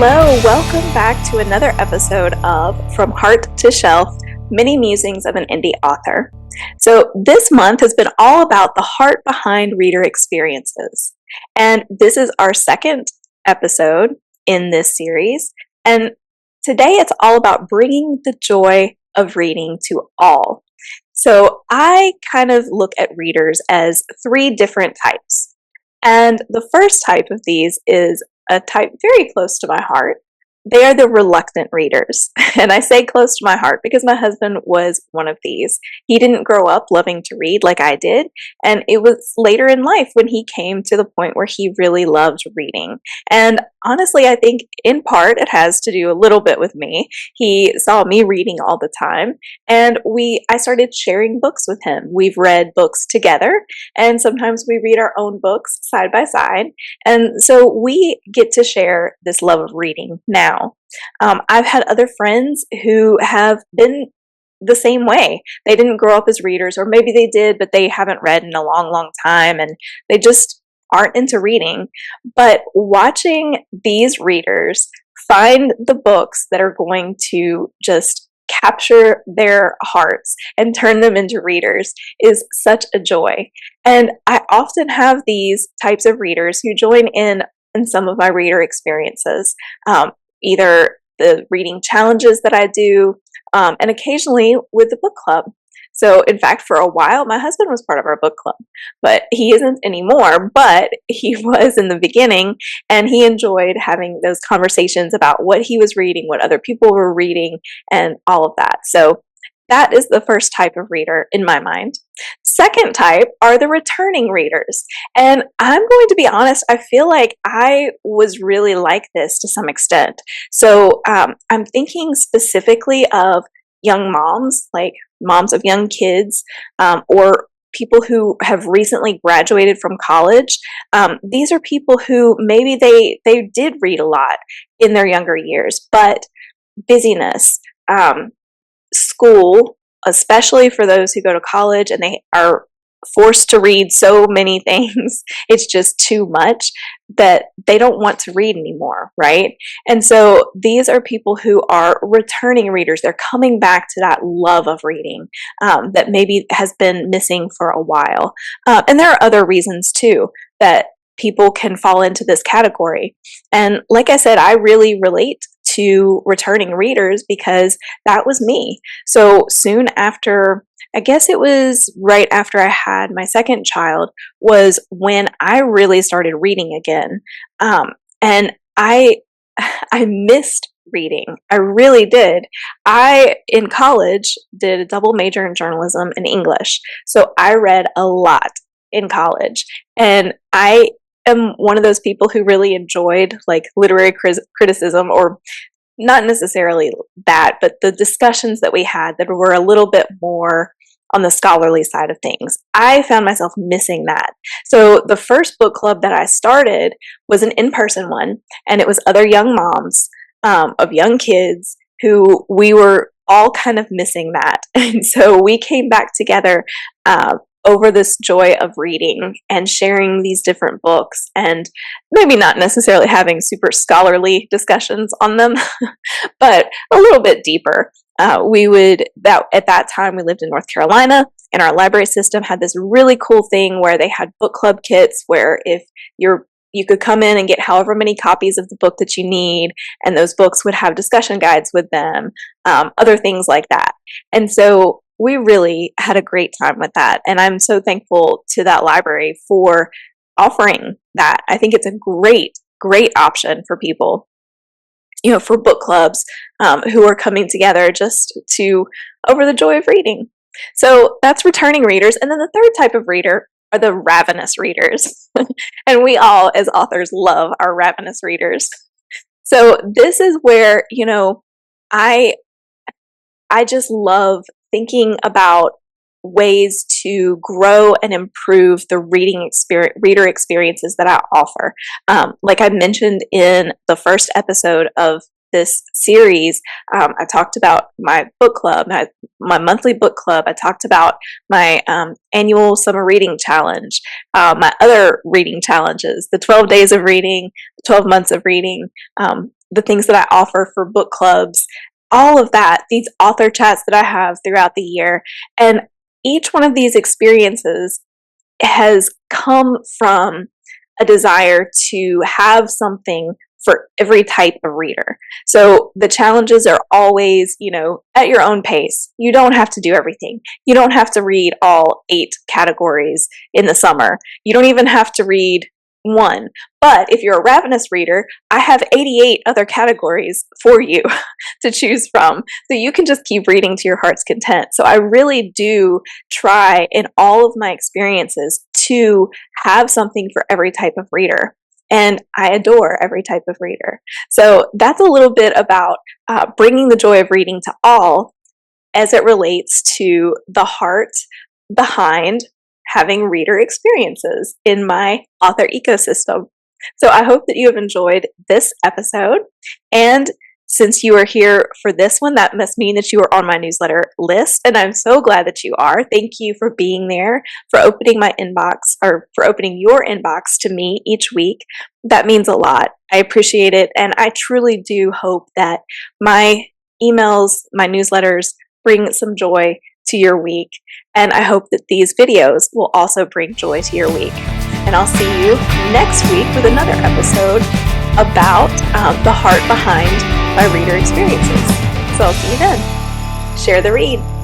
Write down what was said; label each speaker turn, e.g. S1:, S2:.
S1: Hello, welcome back to another episode of From Heart to Shelf, Mini-Musings of an Indie Author. So this month has been all about the heart behind reader experiences. And this is our second episode in this series. And today it's all about bringing the joy of reading to all. So I kind of look at readers as three different types. And the first type of these is a type very close to my heart. They are the reluctant readers. And I say close to my heart because my husband was one of these. He didn't grow up loving to read like I did. And it was later in life when he came to the point where he really loved reading. And honestly, I think in part it has to do a little bit with me. He saw me reading all the time. And I started sharing books with him. We've read books together. And sometimes we read our own books side by side. And so we get to share this love of reading now. I've had other friends who have been the same way. They didn't grow up as readers, or maybe they did, but they haven't read in a long, long time, and they just aren't into reading. But watching these readers find the books that are going to just capture their hearts and turn them into readers is such a joy. And I often have these types of readers who join in some of my reader experiences. Either the reading challenges that I do, and occasionally with the book club. So in fact, for a while, my husband was part of our book club, but he isn't anymore, but he was in the beginning, and he enjoyed having those conversations about what he was reading, what other people were reading, and all of that. So that is the first type of reader in my mind. Second type are the returning readers. And I'm going to be honest, I feel like I was really like this to some extent. So I'm thinking specifically of young moms, like moms of young kids, or people who have recently graduated from college. These are people who maybe they did read a lot in their younger years, but busyness, school, especially for those who go to college and they are forced to read so many things, it's just too much that they don't want to read anymore, right? And so these are people who are returning readers. They're coming back to that love of reading that maybe has been missing for a while. And there are other reasons too that people can fall into this category. And like I said, I really relate to returning readers because that was me. So soon after, I guess it was right after I had my second child, was when I really started reading again. And I missed reading. I really did. I, in college, did a double major in journalism and English. So I read a lot in college. And I am one of those people who really enjoyed like literary criticism, or not necessarily that, but the discussions that we had that were a little bit more on the scholarly side of things. I found myself missing that. So the first book club that I started was an in-person one, and it was other young moms of young kids who we were all kind of missing that. And so we came back together over this joy of reading and sharing these different books, and maybe not necessarily having super scholarly discussions on them, but a little bit deeper. At that time we lived in North Carolina, and our library system had this really cool thing where they had book club kits where if you could come in and get however many copies of the book that you need, and those books would have discussion guides with them, other things like that. And so we really had a great time with that. And I'm so thankful to that library for offering that. I think it's a great, great option for people, for book clubs who are coming together just over the joy of reading. So that's returning readers. And then the third type of reader are the ravenous readers. And we all, as authors, love our ravenous readers. So this is where, I just love thinking about ways to grow and improve the reader experiences that I offer. Like I mentioned in the first episode of this series, I talked about my book club, my monthly book club. I talked about my annual summer reading challenge, my other reading challenges, the 12 days of reading, 12 months of reading, the things that I offer for book clubs, all of that, these author chats that I have throughout the year. And each one of these experiences has come from a desire to have something for every type of reader. So the challenges are always, at your own pace. You don't have to do everything. You don't have to read all 8 categories in the summer. You don't even have to read one. But if you're a ravenous reader, I have 88 other categories for you to choose from. So you can just keep reading to your heart's content. So I really do try in all of my experiences to have something for every type of reader. And I adore every type of reader. So that's a little bit about bringing the joy of reading to all as it relates to the heart behind having reader experiences in my author ecosystem. So I hope that you have enjoyed this episode. And since you are here for this one, that must mean that you are on my newsletter list. And I'm so glad that you are. Thank you for being there, for opening my inbox, or for opening your inbox to me each week. That means a lot. I appreciate it. And I truly do hope that my emails, my newsletters bring some joy to your week. And I hope that these videos will also bring joy to your week. And I'll see you next week with another episode about the heart behind my reader experiences. So I'll see you then. Share the read.